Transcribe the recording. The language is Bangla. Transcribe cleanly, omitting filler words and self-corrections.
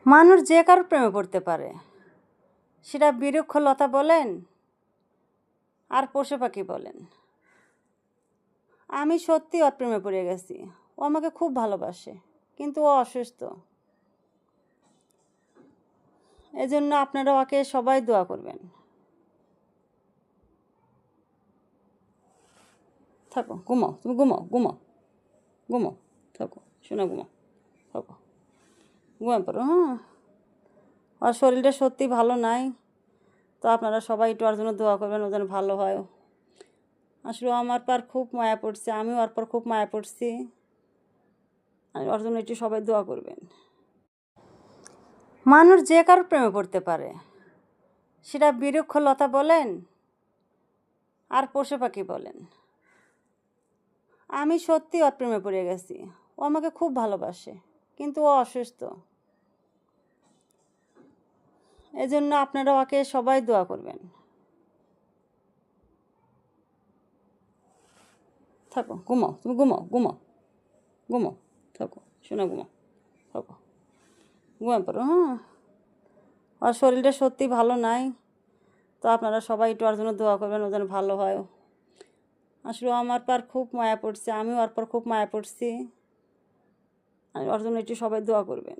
মানুষ যে কারোর প্রেমে পড়তে পারে, সেটা বৃক্ষলতা বলেন আর পশু পাখি বলেন। আমি সত্যি ওর প্রেমে পড়ে গেছি। ও আমাকে খুব ভালোবাসে, কিন্তু ও অসুস্থ। এজন্য আপনারা ওকে সবাই দোয়া করবেন। থাকো, ঘুমাও, তুমি ঘুমাও, ঘুমাও, ঘুমাও, থাকো, শোনা, ঘুমাও, থাকো, ঘুমায় পড়ো। হ্যাঁ, ওর শরীরটা সত্যি ভালো নাই, তো আপনারা সবাই একটু ওর জন্য দোয়া করবেন, ও যেন ভালো হয়। আসলে আমার পর খুব মায়া পড়ছে, আমিও ওর পর খুব মায়া পড়ছি। ওর জন্য একটু সবাই দোয়া করবেন। মানুষ যে কারোর প্রেমে পড়তে পারে, সেটা বৃক্ষলতা বলেন আর পশু পাখি বলেন। আমি সত্যি ওর প্রেমে পড়ে গেছি। ও আমাকে খুব ভালোবাসে, কিন্তু ও অসুস্থ। এজন্য আপনারা ওকে সবাই দোয়া করবেন। থাকো, ঘুমাও, তুমি ঘুমাও, ঘুমাও, ঘুমাও, থাকো, শোনা, ঘুমাও, থাকো, ঘুমায় পড়ো। হ্যাঁ, ওর শরীরটা সত্যি ভালো নাই, তো আপনারা সবাই একটু ওর জন্য দোয়া করবেন, ও যেন ভালো হয়। আসলে আমার পর খুব মায়া পড়ছে, আমিও ওর পর খুব মায়া পড়ছি। ওর জন্য একটু সবাই দোয়া করবেন।